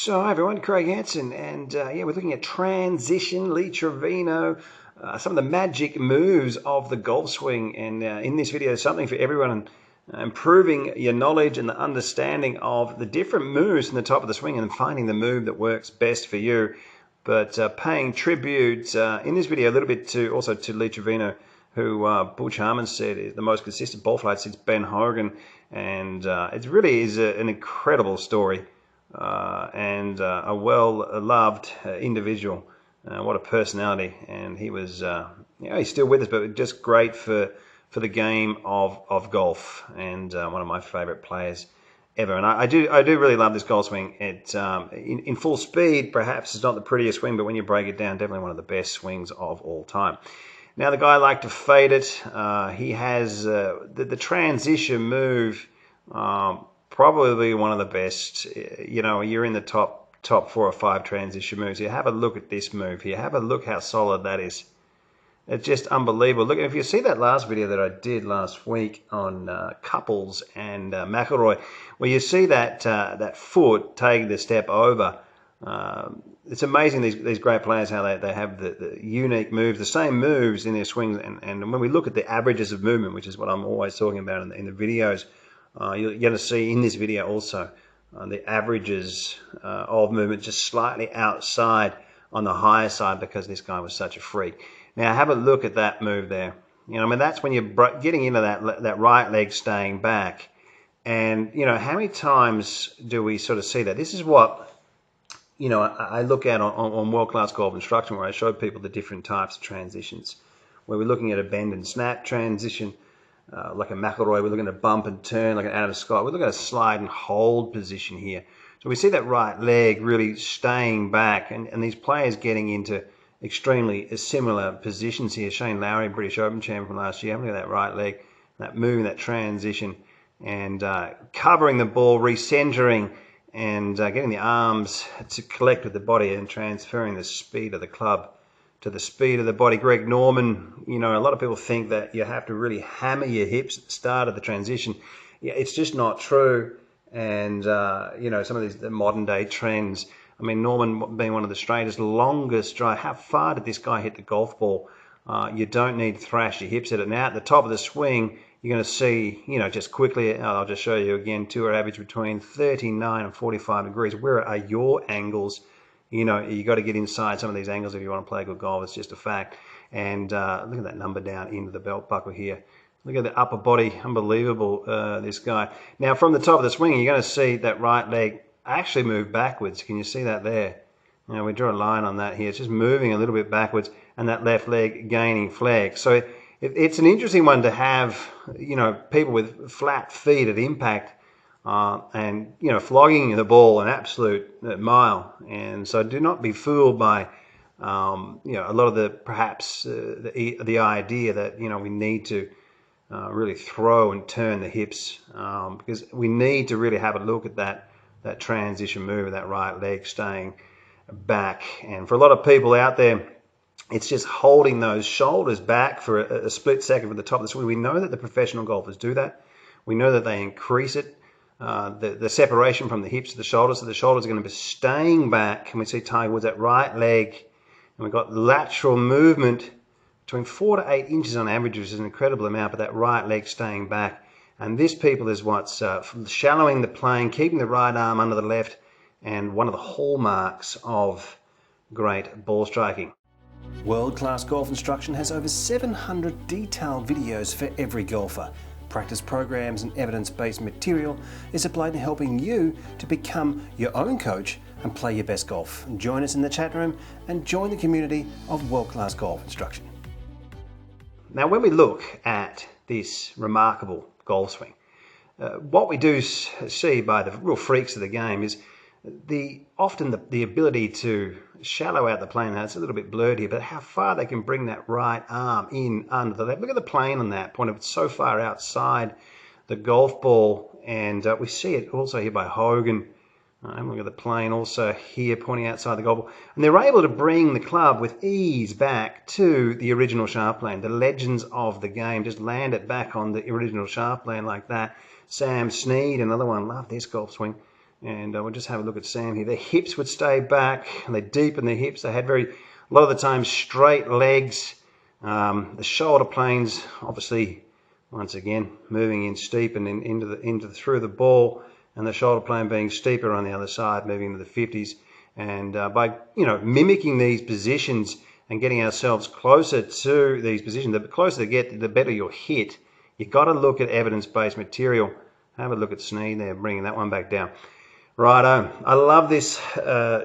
So hi everyone, Craig Hanson, and yeah, we're looking at transition, Lee Trevino, some of the magic moves of the golf swing, and in this video, something for everyone, improving your knowledge and the understanding of the different moves in the top of the swing and finding the move that works best for you. But paying tribute in this video a little bit to Lee Trevino, who Butch Harmon said is the most consistent ball flight since Ben Hogan, and it really is an incredible story. And a well-loved individual. What a personality! And he was, he's still with us, but just great for the game of golf, and one of my favorite players ever. And I do really love this golf swing. It in full speed, perhaps it's not the prettiest swing, but when you break it down, definitely one of the best swings of all time. Now, the guy liked to fade it. He has the transition move. Probably one of the best. You're in the top 4 or 5 transition moves. You have a look at this move here. Have a look how solid that is. It's just unbelievable. Look, if you see that last video that I did last week on Couples and McIlroy, where you see that foot take the step over. It's amazing these great players, how they have the unique moves, the same moves in their swings. And when we look at the averages of movement, which is what I'm always talking about in the videos, you're going to see in this video also the averages of movement just slightly outside on the higher side because this guy was such a freak. Now have a look at that move there. That's when you're getting into that right leg staying back. And, how many times do we sort of see that? This is what, I look at on world-class golf instruction, where I show people the different types of transitions, where we're looking at a bend and snap transition. Like a McIlroy, we're looking at a bump and turn, like an Adam Scott. We're looking at a slide and hold position here. So we see that right leg really staying back, and these players getting into extremely similar positions here. Shane Lowry, British Open champion from last year, having that right leg, that move, that transition, and covering the ball, recentering, and getting the arms to collect with the body and transferring the speed of the club to the speed of the body. Greg Norman, a lot of people think that you have to really hammer your hips at the start of the transition. Yeah, it's just not true. And, some of the modern day trends, Norman being one of the straightest, longest drive. How far did this guy hit the golf ball? You don't need to thrash your hips at it. Now, at the top of the swing, you're going to see, just quickly, I'll just show you again, tour average between 39 and 45 degrees. Where are your angles? You got to get inside some of these angles if you want to play good golf. It's just a fact. And look at that number down into the belt buckle here. Look at the upper body. Unbelievable, this guy. Now, from the top of the swing, you're going to see that right leg actually move backwards. Can you see that there? We draw a line on that here. It's just moving a little bit backwards, and that left leg gaining flex. So it's an interesting one to have, people with flat feet at impact, and flogging the ball an absolute mile. And so do not be fooled by a lot of the perhaps the idea that we need to really throw and turn the hips, because we need to really have a look at that transition move, that right leg staying back. And for a lot of people out there, it's just holding those shoulders back for a split second from the top of the swing. We know that the professional golfers do that. We know that they increase it. The separation from the hips to the shoulders, so the shoulders are going to be staying back. And we see Tiger Woods, that right leg, and we've got lateral movement between 4 to 8 inches on average, which is an incredible amount, but that right leg staying back. And this, people, is what's shallowing the plane, keeping the right arm under the left, and one of the hallmarks of great ball striking. World-class golf instruction has over 700 detailed videos for every golfer. Practice programs and evidence-based material is applied to helping you to become your own coach and play your best golf. Join us in the chat room and join the community of world-class golf instruction. Now, when we look at this remarkable golf swing, what we do see by the real freaks of the game is often the ability to shallow out the plane. Now, it's a little bit blurred here, but how far they can bring that right arm in under the left. Look at the plane on that point. It's so far outside the golf ball, and we see it also here by Hogan. And look at the plane also here pointing outside the golf ball. And they're able to bring the club with ease back to the original shaft plane. The legends of the game just land it back on the original shaft plane like that. Sam Snead, another one, love this golf swing. And we'll just have a look at Sam here. Their hips would stay back, and they deepen their hips. They had a lot of the time, straight legs. The shoulder planes, obviously, once again, moving in steep and through the ball, and the shoulder plane being steeper on the other side, moving into the 50s. And by mimicking these positions and getting ourselves closer to these positions, the closer they get, the better your hit. You've got to look at evidence-based material. Have a look at Snead there, bringing that one back down. Righto, I love this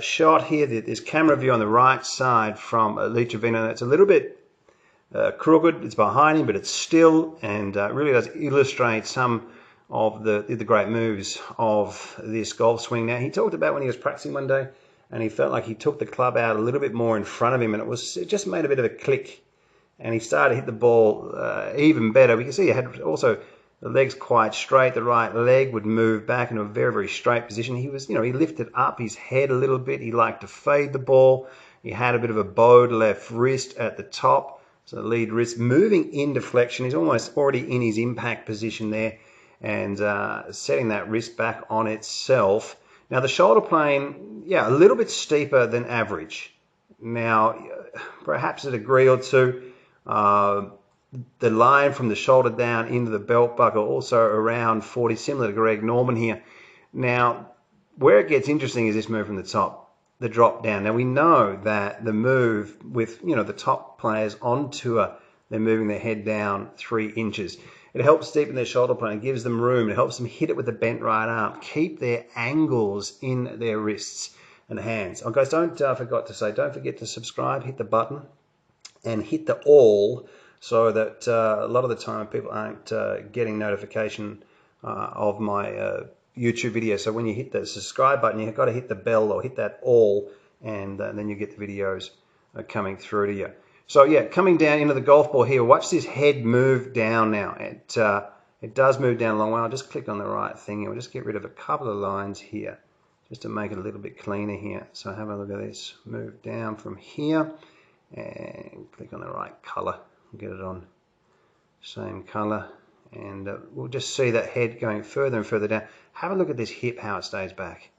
shot here, this camera view on the right side from Lee Trevino. It's a little bit crooked, it's behind him, but it's still, and really does illustrate some of the great moves of this golf swing. Now, he talked about when he was practicing one day, and he felt like he took the club out a little bit more in front of him, and it just made a bit of a click, and he started to hit the ball even better. We can see he had also the legs quite straight. The right leg would move back into a very, very straight position. He was, he lifted up his head a little bit. He liked to fade the ball. He had a bit of a bowed left wrist at the top. So the lead wrist moving into flexion. He's almost already in his impact position there, and setting that wrist back on itself. Now the shoulder plane, yeah, a little bit steeper than average. Now, perhaps a degree or two. The line from the shoulder down into the belt buckle also around 40, similar to Greg Norman here. Now, where it gets interesting is this move from the top, the drop down. Now, we know that the move with, the top players on tour, they're moving their head down 3 inches. It helps deepen their shoulder plane, gives them room. It helps them hit it with the bent right arm, keep their angles in their wrists and hands. Oh, guys, forgot to say, don't forget to subscribe, hit the button, and hit the all, so that a lot of the time people aren't getting notification of my YouTube video. So when you hit the subscribe button, you've got to hit the bell or hit that all, and then you get the videos coming through to you. So yeah, coming down into the golf ball here, watch this head move down now. It does move down a long way. I'll just click on the right thing here. We'll just get rid of a couple of lines here, just to make it a little bit cleaner here. So have a look at this. Move down from here, and click on the right color. Get it on same color, and we'll just see that head going further and further down. Have a look at this hip, how it stays back.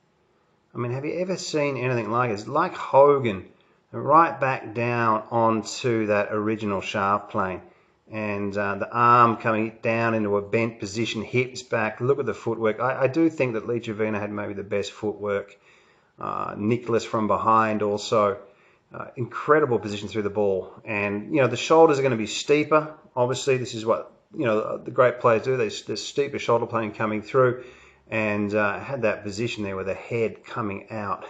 I mean, have you ever seen anything like it? It's like Hogan, right back down onto that original shaft plane, and the arm coming down into a bent position, hips back. Look at the footwork. I do think that Lee Trevino had maybe the best footwork. Nicholas from behind also. Incredible position through the ball, and the shoulders are going to be steeper. Obviously, this is what the great players do. There's steeper shoulder plane coming through, and had that position there with the head coming out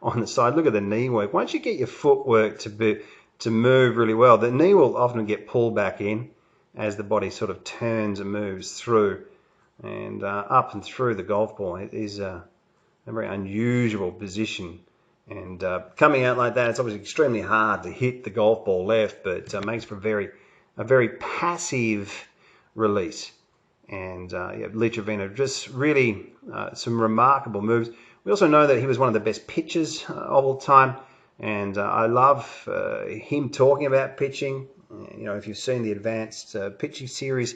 on the side. Look at the knee work. Once you get your footwork to move really well, the knee will often get pulled back in as the body sort of turns and moves through and up and through the golf ball. It is a very unusual position. And coming out like that, it's obviously extremely hard to hit the golf ball left, but makes for a very passive release. And yeah, Lee Trevino, just really some remarkable moves. We also know that he was one of the best pitchers of all time, and I love him talking about pitching. If you've seen the advanced pitching series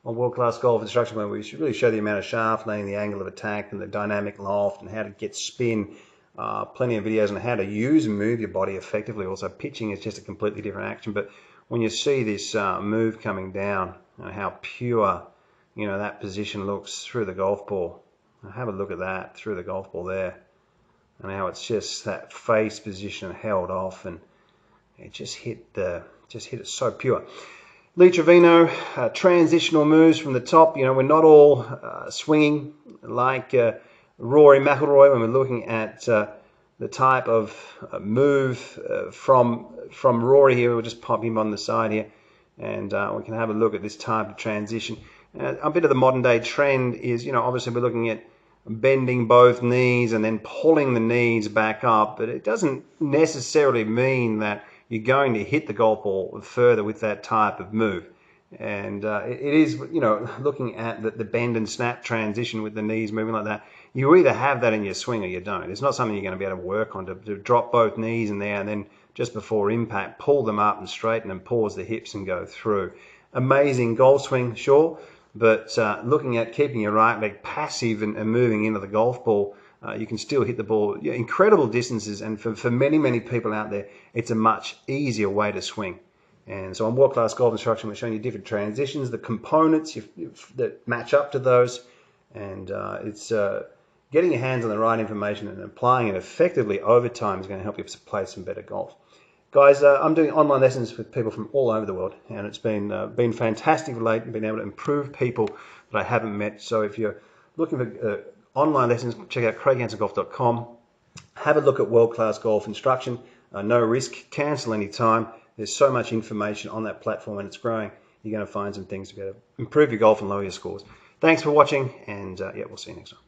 on World Class Golf Instruction, where we really show the amount of shaft laying, the angle of attack, and the dynamic loft, and how to get spin. Plenty of videos on how to use and move your body effectively. Also, pitching is just a completely different action. But when you see this move coming down and how pure, that position looks through the golf ball. Have a look at that through the golf ball there, and how it's just that face position held off, and it just hit it so pure. Lee Trevino, transitional moves from the top. We're not all swinging like Rory Mcilroy when we're looking at the type of move from Rory here. We'll just pop him on the side here, and we can have a look at this type of transition. A bit of the modern day trend is, obviously we're looking at bending both knees and then pulling the knees back up, but it doesn't necessarily mean that you're going to hit the golf ball further with that type of move. And it is, looking at the bend and snap transition with the knees moving like that, you either have that in your swing or you don't. It's not something you're going to be able to work on, to drop both knees in there and then just before impact, pull them up and straighten and pause the hips and go through. Amazing golf swing, sure, but looking at keeping your right leg passive and moving into the golf ball, you can still hit the ball incredible distances, and for many people out there, it's a much easier way to swing. And so on World Class Golf Instruction, we're showing you different transitions, the components that match up to those, and it's getting your hands on the right information and applying it effectively over time is going to help you play some better golf. Guys, I'm doing online lessons with people from all over the world, and it's been fantastic of late and been able to improve people that I haven't met. So if you're looking for online lessons, check out craighansongolf.com. Have a look at World Class Golf Instruction. No risk, cancel anytime. There's so much information on that platform, and it's growing. You're going to find some things to be able to improve your golf and lower your scores. Thanks for watching, and yeah, we'll see you next time.